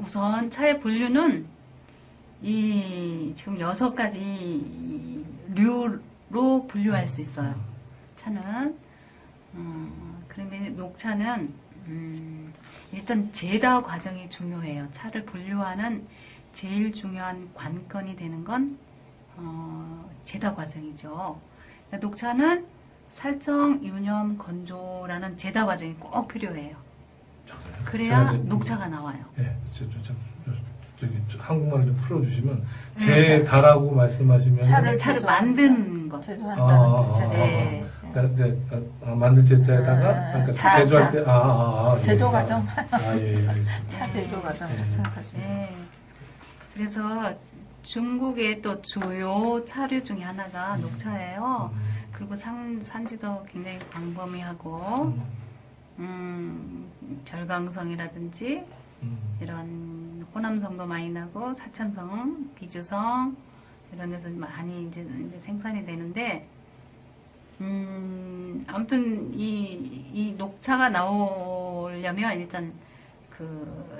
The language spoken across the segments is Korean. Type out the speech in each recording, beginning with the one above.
우선 차의 분류는 지금 6가지 류로 분류할 수 있어요. 차는. 그런데 녹차는, 일단 제다 과정이 중요해요. 차를 분류하는 제일 중요한 관건이 되는 건, 제다 과정이죠. 그러니까 녹차는 살청, 유념, 건조라는 제다 과정이 꼭 필요해요. 그래야 녹차가 나와요. 네, 저기 한국말을 좀 풀어주시면 제다라고 말씀하시면 차를 만드는 것. 제조한다는 뜻이죠. 네. 그러니까 이제 만든 제자에다가 그러니까 제조할 때 제조 과정. 예, 알겠습니다. 차 제조 과정 네. 생각하시면. 네. 그래서 중국의 또 주요 차류 중에 하나가 녹차예요. 그리고 산지도 굉장히 광범위하고 절강성이라든지 이런 호남성도 많이 나고 사천성, 비주성 이런 데서 많이 이제 생산이 되는데 아무튼 이 녹차가 나오려면 일단 그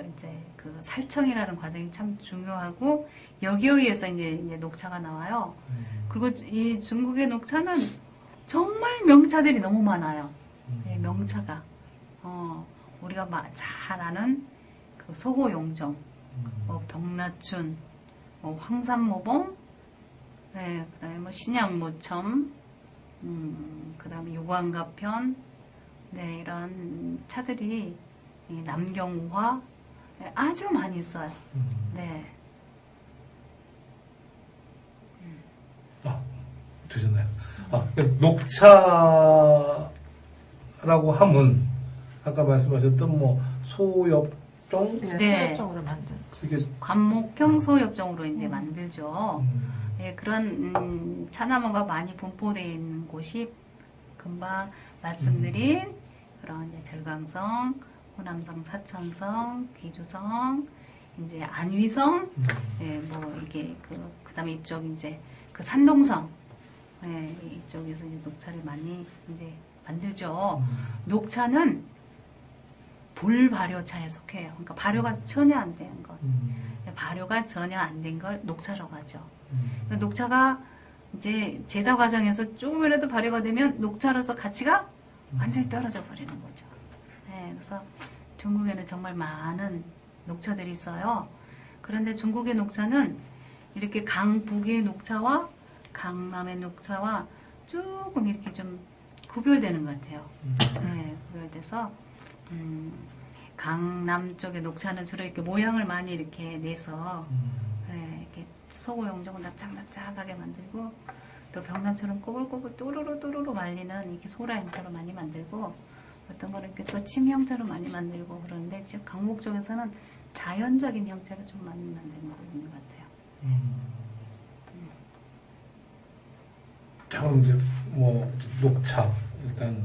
살청이라는 과정이 참 중요하고 여기에 의해서 이제 녹차가 나와요. 그리고 이 중국의 녹차는 정말 명차들이 너무 많아요. 네, 명차가 우리가 잘 아는 그 소고용정, 병나춘, 황산모범, 네, 그다음에 신양모첨, 그다음에 유광가편, 네, 이런 차들이 남경우화 네, 아주 많이 있어요. 네. 되셨나요? 녹차라고 하면 아까 말씀하셨던 뭐 소엽종, 네. 소엽종으로 만든. 이게 관목형 소엽종으로 이제 만들죠. 네, 그런 차나무가 많이 분포되어 있는 곳이 금방 말씀드린 그런 이제 절강성, 호남성, 사천성, 귀주성, 이제 안위성, 예, 뭐 이게 그다음에 이쪽 이제 그 산동성, 예, 이쪽에서 이제 녹차를 많이 이제 만들죠. 녹차는 불발효차에 속해요. 그러니까 발효가 전혀 안 된 것. 발효가 전혀 안 된 걸 녹차라고 하죠. 그러니까 녹차가 이제 제다 과정에서 조금이라도 발효가 되면 녹차로서 가치가 완전히 떨어져 버리는 거죠. 네, 그래서 중국에는 정말 많은 녹차들이 있어요. 그런데 중국의 녹차는 이렇게 강북의 녹차와 강남의 녹차와 조금 이렇게 좀 구별되는 것 같아요. 네, 구별돼서 강남 쪽의 녹차는 주로 이렇게 모양을 많이 이렇게 내서 네, 이렇게 소고용종을 납작납작하게 만들고 또 병나처럼 꼬불꼬불 또르르 말리는 이렇게 소라 형태로 많이 만들고 어떤 거는 이렇게 또 침 형태로 많이 만들고 그러는데 지금 강북 쪽에서는 자연적인 형태로 좀 많이 만드는 거 있는 것 같아요. 그럼 이제 뭐 녹차 일단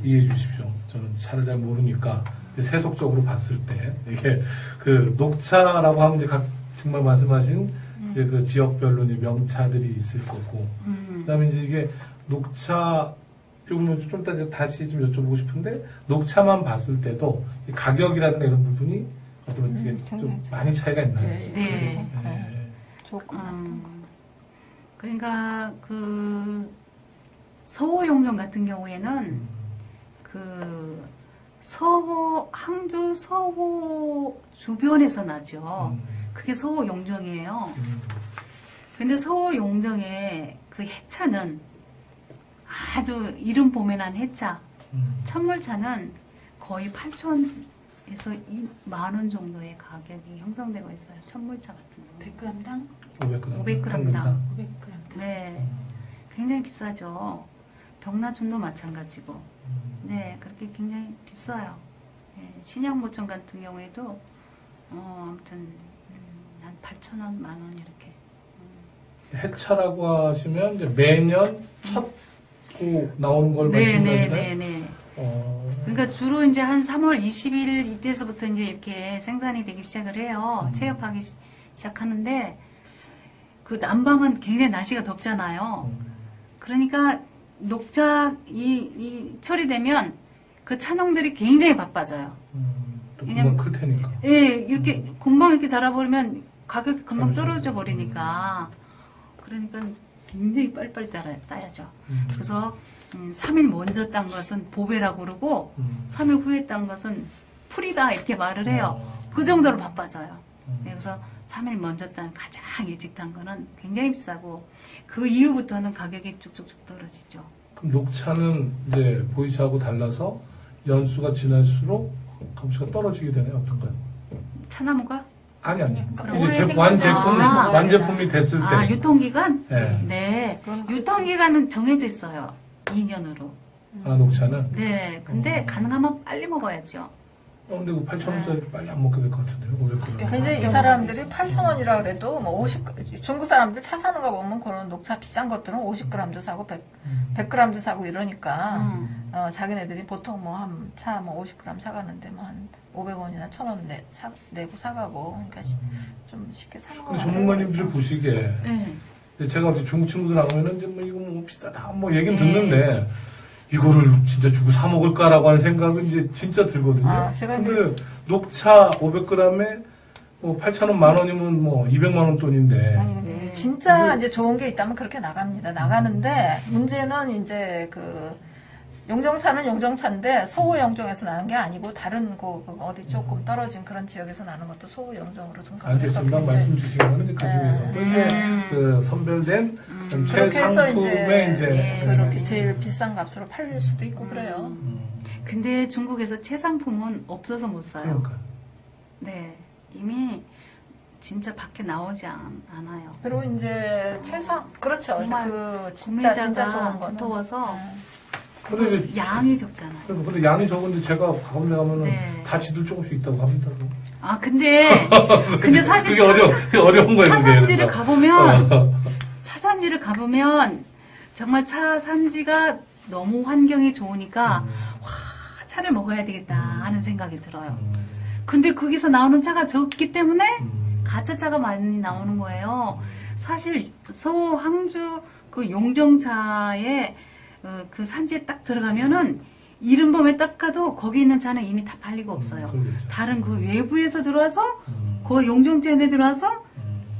이해해 주십시오. 저는 차를 잘 모르니까 세속적으로 봤을 때 이게 그 녹차라고 하면 이제 정말 말씀하신 이제 그 지역별로 이제 명차들이 있을 거고 그다음에 이제 이게 녹차 요거는 좀 이따 다시 좀 여쭤보고 싶은데 녹차만 봤을 때도 이 가격이라든가 이런 부분이 어떤 이게 좀 많이 차이가 있나요? 네. 좋고 나쁜 거. 그러니까 그 서호용종 같은 경우에는 그 항주 서호 주변에서 나죠. 그게 서호용종이에요. 근데 서호용종의 그 해차는 아주 이름 보면한 해차, 천물차는 거의 8,000에서 10,000원 정도의 가격이 형성되고 있어요. 천물차 같은 거. 100g당? 500g당. 500g. 네. 굉장히 비싸죠. 병나춘도 마찬가지고. 네, 그렇게 굉장히 비싸요. 네, 신양모청 같은 경우에도, 아무튼, 한 8,000원, 10,000원 이렇게. 해차라고 하시면 이제 매년 첫 고 나오는 걸 말씀하시나요? 네네네. 그러니까 주로 이제 한 3월 20일 이때서부터 이제 이렇게 생산이 되기 시작을 해요. 체업하기 시작하는데, 그 남방은 굉장히 날씨가 덥잖아요. 그러니까 녹차 이 철이 되면 그 차농들이 굉장히 바빠져요. 또 왜냐면- 금방 클 테니까. 예, 이렇게 금방 이렇게 자라버리면 가격이 금방 떨어져 버리니까. 그러니까 굉장히 빨리빨리 따야죠. 그래서 3일 먼저 딴 것은 보배라고 그러고 3일 후에 딴 것은 풀이다 이렇게 말을 해요. 그 정도로 바빠져요. 그래서 3일 먼저 딴 가장 일찍 딴 거는 굉장히 비싸고 그 이후부터는 가격이 쭉쭉쭉 떨어지죠. 그럼 녹차는 이제 보이차하고 달라서 연수가 지날수록 값어치가 떨어지게 되나요? 어떤가요? 차나무가? 아니. 그럼 이제 오래 완제품, 생각나. 완제품이 됐을 때. 아, 유통기간? 네. 네. 그건 그렇죠. 유통기간은 정해져 있어요. 2년으로. 아, 녹차는? 네. 근데 가능하면 빨리 먹어야죠. 근데 그 8,000원짜리 빨리 안 먹게 될 것 같은데요? 500g. 이제 이 사람들이 8,000원이라 그래도 뭐 중국 사람들 차 사는 거 보면 그런 녹차 비싼 것들은 50g도 사고 100g도 사고 이러니까 자기네들이 보통 뭐 한 차 뭐 50g 사가는데 뭐 한 500원이나 1,000원 내고 사가고 그러니까 좀 쉽게 사는 거 그 같아요. 전문가님들이 보시기에 네. 근데 제가 어디 중국 친구들 나가면은 이제 뭐 이거 뭐 비싸다 뭐 얘기는 네. 듣는데 이거를 진짜 주고 사 먹을까라고 하는 생각은 이제 진짜 들거든요. 아, 제가 근데 녹차 500g에 뭐 8,000원, 10,000원이면 뭐 200만 원 돈인데. 아니 근데 네. 진짜 이제 좋은 게 있다면 그렇게 나갑니다. 나가는데 문제는 이제 그 용정차는 용정차인데 소호 용정에서 나는 게 아니고 다른 그 어디 조금 떨어진 그런 지역에서 나는 것도 소호 용정으로 등록해서 금방 말씀 주신 거는 이제 그 중에서 또 이제 그 선별된 그렇게 해서 최상품의 이제 네. 그렇게 제일 비싼 값으로 팔릴 수도 있고 그래요. 근데 중국에서 채상품은 없어서 못 사요. 그러니까 네. 이미 진짜 밖에 나오지 않아요. 그리고 이제 최상 그렇죠. 정말 그 진짜 좋은 구매자가 거는 두터워서 근데 이제 양이 적잖아요. 근데 양이 적은데 제가 가본 데 가면은 네. 다 지들 조금씩 있다고 합니다. 아, 근데 사실 그게 어려운 거예요. 그게. 차산지를 그래서. 가보면 차산지를 가보면 정말 차 산지가 너무 환경이 좋으니까 와, 차를 먹어야 되겠다 하는 생각이 들어요. 근데 거기서 나오는 차가 적기 때문에 가짜 차가 많이 나오는 거예요. 사실 서울 항주 그 용정차에 그 산지에 딱 들어가면은 이른봄에 딱 가도 거기 있는 차는 이미 다 팔리고 없어요. 그러겠죠. 다른 그 외부에서 들어와서 그 용정차에 들어와서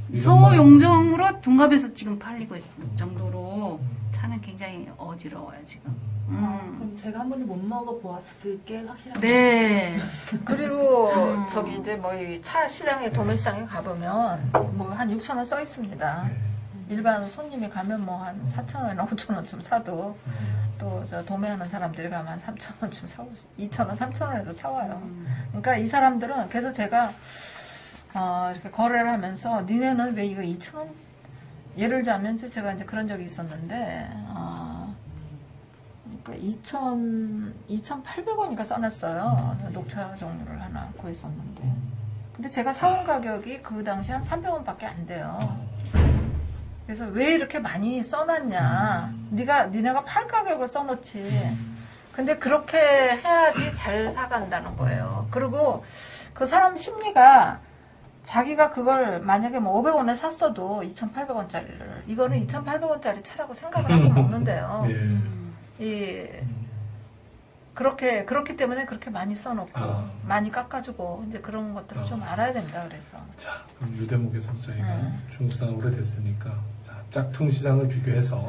이런 서울 용정으로 둔갑해서 지금 팔리고 있을 정도로 차는 굉장히 어지러워요 지금. 그럼 제가 한 번도 못 먹어보았을 게 확실한 네. 그리고 저기 이제 뭐 이 차 시장에 도매시장에 가보면 뭐 한 6,000원 써 있습니다. 네. 일반 손님이 가면 뭐 한 4,000원이나 5,000원쯤 사도 또 저 도매하는 사람들이 가면 한 3,000원쯤 사고 2,000원, 3,000원에도 사와요. 그러니까 이 사람들은 그래서 제가 이렇게 거래를 하면서 니네는 왜 이거 2,000원? 예를 들자면 제가 이제 그런 적이 있었는데 그러니까 2,800원인가 써놨어요. 녹차 종류를 하나 구했었는데 근데 제가 사온 가격이 그 당시 한 300원밖에 안 돼요. 그래서 왜 이렇게 많이 써놨냐? 니네가 팔 가격을 써놓지. 근데 그렇게 해야지 잘 사간다는 거예요. 그리고 그 사람 심리가 자기가 그걸 만약에 뭐 500원에 샀어도 2,800원짜리를 이거는 2,800원짜리 차라고 생각을 하고 먹는데요. 그렇기 때문에 그렇게 많이 써놓고 많이 깎아주고 이제 그런 것들을 좀 알아야 된다 그래서. 자, 그럼 이 대목에서 저희가 중국 사람 오래됐으니까 자, 짝퉁 시장을 비교해서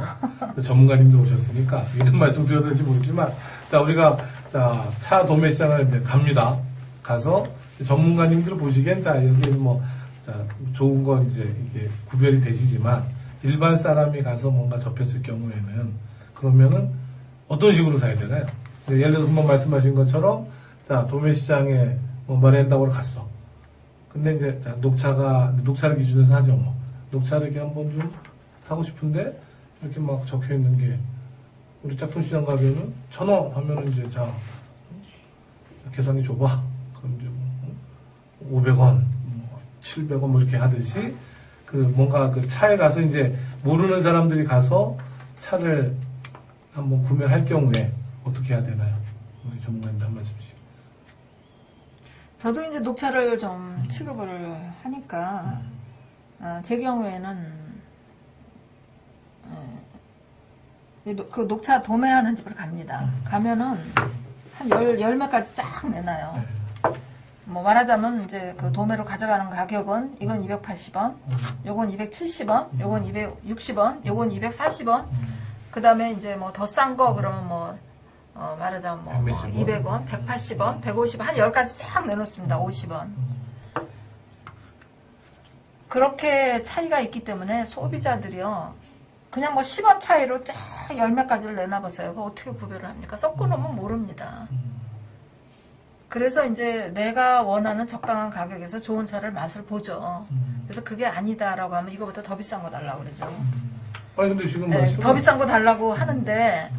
그 전문가님도 오셨으니까 이런 말씀 드려도 될지 모르지만 자, 우리가 자, 차 도매 시장을 이제 갑니다. 가서 전문가님들 보시기엔 자, 여기 뭐 자, 좋은 건 이제 이게 구별이 되시지만 일반 사람이 가서 뭔가 접했을 경우에는 그러면은 어떤 식으로 사야 되나요? 예를 들어서 한번 말씀하신 것처럼 자 도매시장에 뭐 마렌다고를 갔어. 근데 이제 자 녹차를 기준으로 하죠. 뭐 녹차를 이렇게 한번 좀 사고 싶은데 이렇게 막 적혀 있는 게 우리 짝퉁시장 가면은 1,000원 하면은 이제 자 계산기 줘봐. 그럼 이제 500원, 700원 뭐 이렇게 하듯이 그 뭔가 그 차에 가서 이제 모르는 사람들이 가서 차를 한번 구매를 할 경우에 어떻게 해야 되나요? 우리 전문가님도 한 말씀씩. 저도 이제 녹차를 좀 취급을 하니까 제 경우에는 그 녹차 도매하는 집을 갑니다. 가면은 한 열 몇 가지 쫙 내놔요. 뭐 말하자면 이제 그 도매로 가져가는 가격은 이건 280원, 요건 270원, 요건 260원, 요건 240원. 그 다음에 이제 뭐 더 싼 거 그러면 뭐 말하자면 뭐 200원, 180원, 150원 한 10가지 쫙 내놓습니다. 50원. 그렇게 차이가 있기 때문에 소비자들이요. 그냥 뭐 10원 차이로 쫙 열몇 가지를 내놔보세요. 그거 어떻게 구별을 합니까? 섞어놓으면 모릅니다. 그래서 이제 내가 원하는 적당한 가격에서 좋은 차를 맛을 보죠. 그래서 그게 아니다라고 하면 이거보다 더 비싼 거 달라고 그러죠. 아니 근데 지금 네, 더 비싼 거 달라고 하는데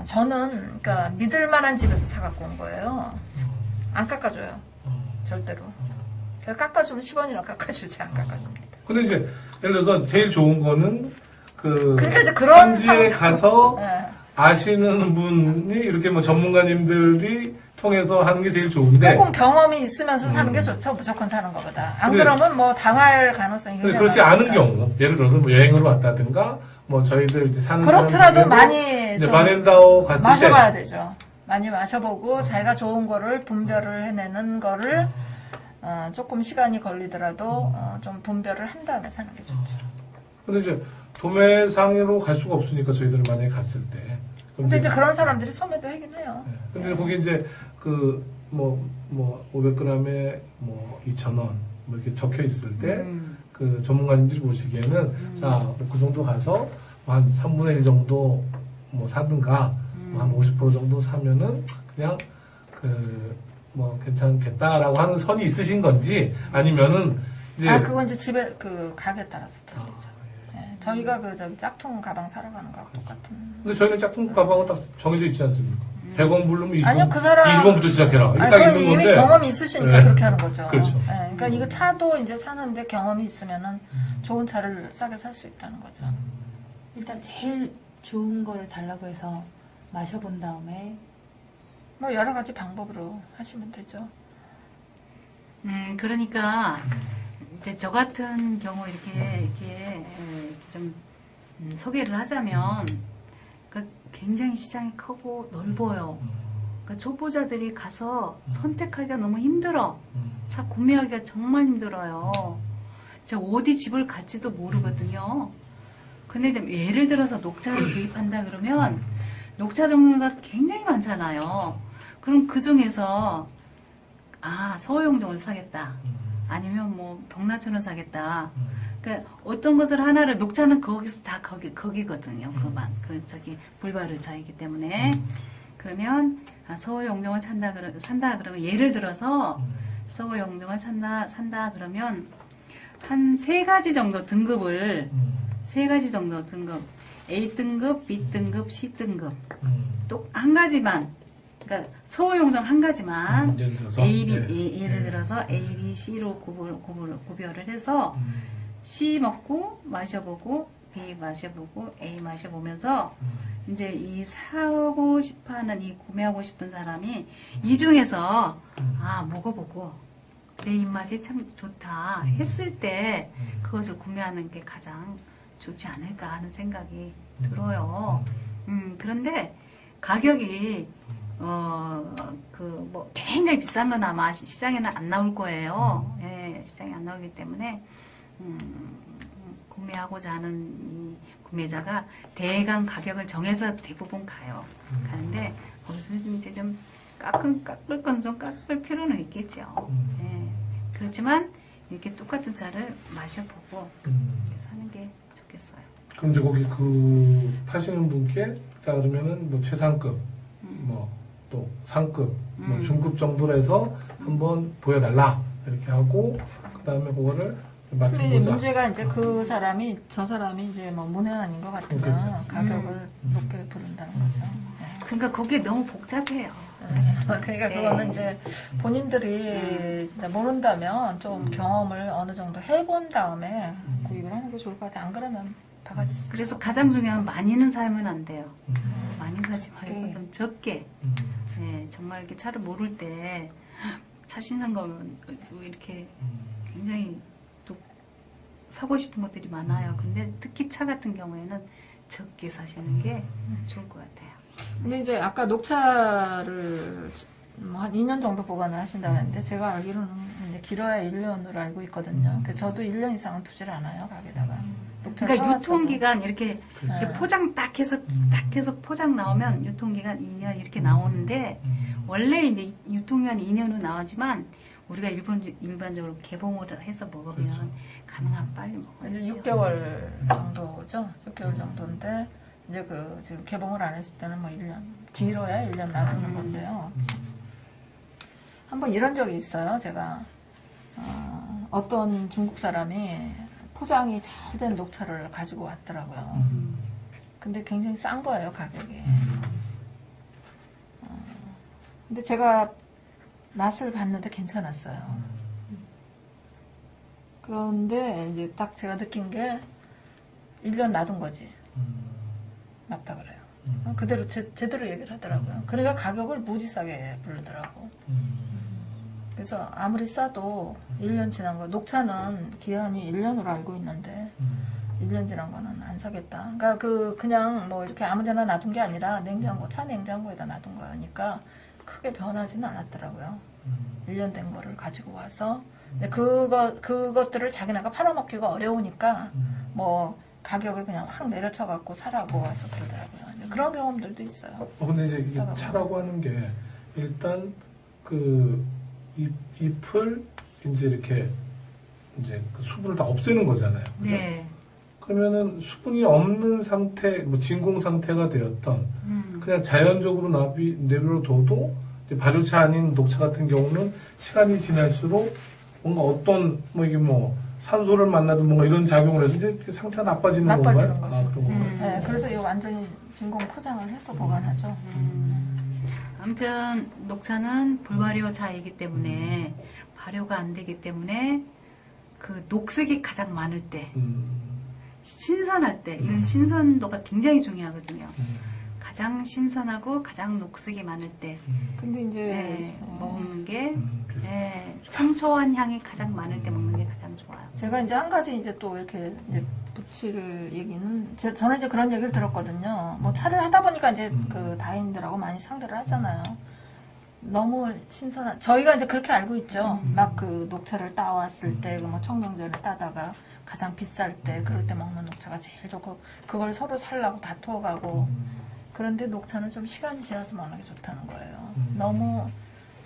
저는 그러니까 믿을 만한 집에서 사갖고 온 거예요. 안 깎아줘요. 절대로. 그러니까 깎아주면 10원이나 깎아주지 안 깎아줍니다. 근데 이제 예를 들어서 제일 좋은 거는 그러니까 이제 그런 현지에 가서 네. 아시는 분이 이렇게 뭐 전문가님들이 통해서 하는 게 제일 좋은데 조금 경험이 있으면서 사는 게 좋죠. 무조건 사는 것보다. 안 근데- 그러면 뭐 당할 가능성이 근데 굉장히 그렇지 않은 많으니까. 경우 예를 들어서 뭐 여행으로 왔다든가 뭐 저희들 이제 사는 그렇더라도 사람 많이 이제 좀 마렌다오 갔을 마셔봐야 때 되죠. 많이 마셔보고 자기가 좋은 거를 분별을 해내는 거를 조금 시간이 걸리더라도 좀 분별을 한 다음에 사는 게 좋죠. 근데 이제 도매상으로 갈 수가 없으니까 저희들은 만약에 갔을 때 근데 이제 그런 사람들이 소매도 하긴 해요. 네. 근데 거기 이제 그 뭐 500g에 뭐 2,000원 뭐 이렇게 적혀 있을 때 그 전문가님들이 보시기에는 자, 뭐 그 정도 가서 한 3분의 1 정도 뭐 사든가 뭐한 50% 정도 사면은 그냥 그 뭐 괜찮겠다라고 하는 선이 있으신 건지 아니면은 이제 그건 이제 집에 그 가게에 따라서 틀리죠. 네, 저희가 그 저기 짝퉁 가방 사러 가는 거하고 똑같은. 근데 저희는 짝퉁 가방은 딱 정해져 있지 않습니까? 100원 부르면 20원, 아니요, 그 사람 20원부터 시작해라. 이게 아니, 딱 그건 있는 이미 건데. 경험이 있으시니까 네. 그렇게 하는 거죠. 그렇죠. 네, 그러니까 이거 차도 이제 사는데 경험이 있으면은 좋은 차를 싸게 살 수 있다는 거죠. 일단 제일 좋은 거를 달라고 해서 마셔본 다음에 뭐 여러 가지 방법으로 하시면 되죠. 그러니까 이제 저 같은 경우 이렇게 좀 소개를 하자면 그러니까 굉장히 시장이 크고 넓어요. 그러니까 초보자들이 가서 선택하기가 너무 힘들어. 차 구매하기가 정말 힘들어요. 제가 어디 집을 갈지도 모르거든요. 근데 예를 들어서 녹차를 구입한다 그러면 녹차 종류가 굉장히 많잖아요. 그럼 그 중에서 서울용종을 사겠다. 아니면 뭐 병나천을 사겠다. 그러니까 어떤 것을 하나를 녹차는 거기서 다 거기거든요. 저기 불바르 차이기 때문에 그러면 서울용종을 산다 그러면 예를 들어서 서울용종을 산다 그러면 한 세 가지 정도 등급을 A등급, B등급, C등급 또 한 가지만 그러니까 서울용종 한 가지만 예를 들어서 A, B, 네. 예를 들어서 A, B, C로 구별을 해서 C 먹고 마셔보고 B 마셔보고 A 마셔보면서 이제 이 사고 싶어하는 이 구매하고 싶은 사람이 이 중에서 먹어보고 내 입맛이 참 좋다 했을 때 그것을 구매하는 게 가장 좋지 않을까 하는 생각이 들어요. 그런데 가격이 뭐 굉장히 비싼 건 아마 시장에는 안 나올 거예요. 예, 시장에 안 나오기 때문에 구매하고자 하는 이 구매자가 대강 가격을 정해서 대부분 가는데 거기서 이제 좀 깎을 건 좀 깎을 필요는 있겠죠. 예, 그렇지만 이렇게 똑같은 차를 마셔보고 이렇게 사는 게 좋겠어요. 그럼 이제 거기 그 파시는 분께 자 그러면은 뭐 최상급 뭐 또 상급 뭐 중급 정도로 해서 한번 보여달라 이렇게 하고 그 다음에 그거를 근데 이제 맞춰보자. 문제가 이제 저 사람이 이제 뭐 문외한인 것 같으면 그렇죠. 가격을 높게 부른다는 거죠. 네. 그러니까 그게 너무 복잡해요. 사실. 그러니까 네. 그거는 이제 본인들이 진짜 모른다면 좀 경험을 어느 정도 해본 다음에 구입을 하는 게 좋을 것 같아요. 안 그러면 바가지 쓰고. 그래서 가장 중요한 많이는 사면 안 돼요. 많이 사지 말고 네. 좀 적게. 네, 정말 이렇게 차를 모를 때 차 신는 거면 이렇게 굉장히 또 사고 싶은 것들이 많아요. 근데 특히 차 같은 경우에는 적게 사시는 게 좋을 것 같아요. 근데 이제 아까 녹차를 한 2년 정도 보관을 하신다고 했는데 제가 알기로는 이제 길어야 1년으로 알고 있거든요. 그래서 저도 1년 이상은 투자를 안 해요, 가게다가. 녹차를 그러니까 사왔어도. 유통기간 이렇게 그렇죠. 포장 딱 해서 포장 나오면 유통기간 2년 이렇게 나오는데 원래 이제 유통기한 2년으로 나오지만 우리가 일반적으로 개봉을 해서 먹으면 그렇죠. 가능한 빨리 먹어야죠. 이제 6개월 정도죠. 6개월 정도인데 이제 그 지금 개봉을 안 했을 때는 뭐 1년 길어야 1년 놔두는 건데요. 한번 이런 적이 있어요. 제가 어떤 중국 사람이 포장이 잘 된 녹차를 가지고 왔더라고요. 근데 굉장히 싼 거예요, 가격이. 근데 제가 맛을 봤는데 괜찮았어요. 그런데 이제 딱 제가 느낀 게 1년 놔둔 거지. 맞다 그래요. 그대로 제대로 얘기를 하더라고요. 그러니까 가격을 무지 싸게 부르더라고. 그래서 아무리 싸도 1년 지난 거, 녹차는 기한이 1년으로 알고 있는데 1년 지난 거는 안 사겠다. 그러니까 그냥 뭐 이렇게 아무데나 놔둔 게 아니라 냉장고, 차 냉장고에다 놔둔 거니까 크게 변하지는 않았더라고요. 1년 된 거를 가지고 와서 근데 그것들을 자기네가 팔아먹기가 어려우니까 뭐 가격을 그냥 확 내려쳐 갖고 사라고 와서 그러더라고요. 그런 경험들도 있어요. 근데 이제 이게 차라고 하는 게 일단 그 잎을 이제 이렇게 이제 그 수분을 다 없애는 거잖아요. 그죠? 네. 그러면은 수분이 없는 상태, 뭐 진공 상태가 되었던 그냥 자연적으로 내버려둬도 이제 발효차 아닌 녹차 같은 경우는 시간이 지날수록 뭔가 어떤 뭐 이게 뭐 산소를 만나도 뭔가 이런 작용을 해서 이제 상태가 나빠지는 나빠지는 건가요? 거죠. 아, 그런 건가요? 네, 그래서 이거 완전히 진공 포장을 해서 보관하죠. 아무튼 녹차는 불발효차이기 때문에 발효가 안 되기 때문에 그 녹색이 가장 많을 때 신선할 때 이런 신선도가 굉장히 중요하거든요. 가장 신선하고 가장 녹색이 많을 때 근데 이제 먹는 게 청초한 향이 가장 많을 때 먹는 게 가장 좋아요. 제가 이제 한 가지 이제 또 이렇게 이제 붙일 얘기는 저는 이제 그런 얘기를 들었거든요. 뭐 차를 하다 보니까 이제 그 다인들하고 많이 상대를 하잖아요. 너무 신선한 저희가 이제 그렇게 알고 있죠. 막 그 녹차를 따왔을 때 그 뭐 청명제를 따다가 가장 비쌀 때 그럴 때 먹는 녹차가 제일 좋고 그걸 서로 살라고 다투어가고 그런데 녹차는 좀 시간이 지나서 먹는 게 좋다는 거예요. 너무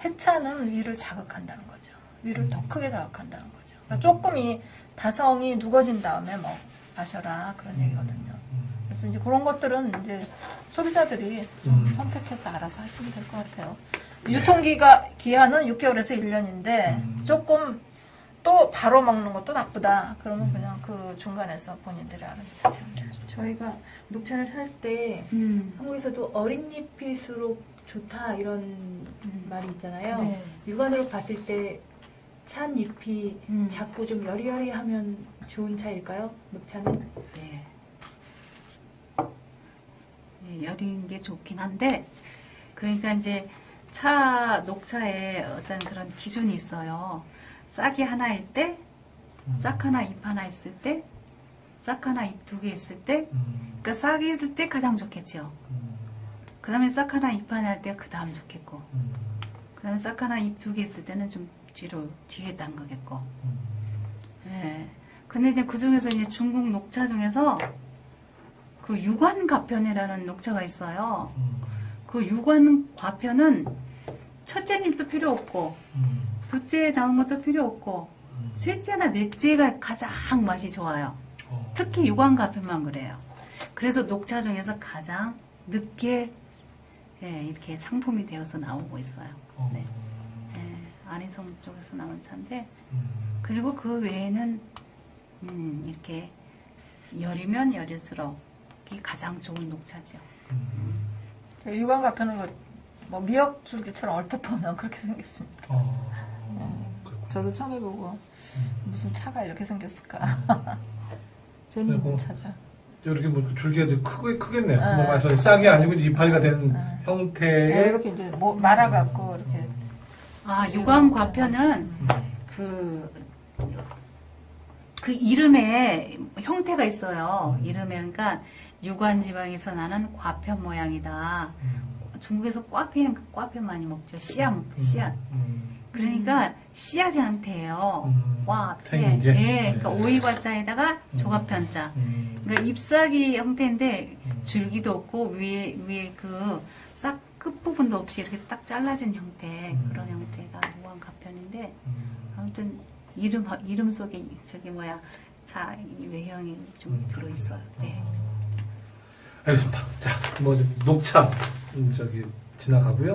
해차는 위를 자극한다는 거죠. 위를 더 크게 자극한다는 거죠. 그러니까 조금이 다성이 누거진 다음에 뭐 마셔라 그런 얘기거든요. 그래서 이제 그런 것들은 이제 소비자들이 좀 선택해서 알아서 하시면 될 것 같아요. 기한은 6개월에서 1년인데 조금 또 바로 먹는 것도 나쁘다. 그러면 그냥 그 중간에서 본인들이 알아서 하시면 되죠. 저희가 녹차를 살 때 한국에서도 어린 잎일수록 좋다 이런 말이 있잖아요. 네. 육안으로 봤을 때 찬 잎이 작고 좀 여리여리하면 좋은 차일까요? 녹차는? 네. 네, 여린 게 좋긴 한데 그러니까 이제 녹차에 어떤 그런 기준이 있어요. 싹이 하나일 때, 싹 하나, 잎 하나 있을 때, 싹 하나, 잎 2개 있을 때, 그러니까 싹이 있을 때 가장 좋겠죠. 그 다음에 싹 하나, 잎 하나 할 때 그 다음 좋겠고, 그 다음에 싹 하나, 잎 2개 있을 때는 좀 뒤에 딴 거겠고. 예. 근데 이제 그 중에서 이제 중국 녹차 중에서 그 유관과편이라는 녹차가 있어요. 그 유관과편은 첫째 잎도 필요 없고, 둘째 나온 것도 필요 없고, 셋째나 넷째가 가장 맛이 좋아요. 특히 유관과편만 그래요. 그래서 녹차 중에서 가장 늦게 이렇게 상품이 되어서 나오고 있어요. 네. 안희성 쪽에서 나온 차인데, 그리고 그 외에는 이렇게 열이면 열일수록 이 가장 좋은 녹차죠. 유관과편은 뭐 미역줄기처럼 얼핏 보면 그렇게 생겼습니다. 저도 처음 해보고 무슨 차가 이렇게 생겼을까. 재미있는 차죠. 이렇게 뭐 줄기가 이제 크겠네요. 뭐 말씀 싹이 아니고 이제 이파리가 된 형태의 네, 이렇게 이제 뭐 말아갖고 이렇게. 유관과편은 그 이름에 형태가 있어요. 이름에 그러니까 유관지방에서 나는 과편 모양이다. 중국에서 꽈피는 꽈피 많이 먹죠. 씨앗. 그러니까 씨앗 형태예요. 꽈피. 생긴 게? 예, 그러니까 오이과자에다가 조갑편자. 그러니까 잎사귀 형태인데 줄기도 없고 위에 그 싹 끝부분도 없이 이렇게 딱 잘라진 형태 그런 형태가 무한가편인데 아무튼 이름 속에 저기 뭐야 자 이 외형이 좀 들어있어요. 네. 알겠습니다. 자, 뭐 녹차 저기 지나가고요.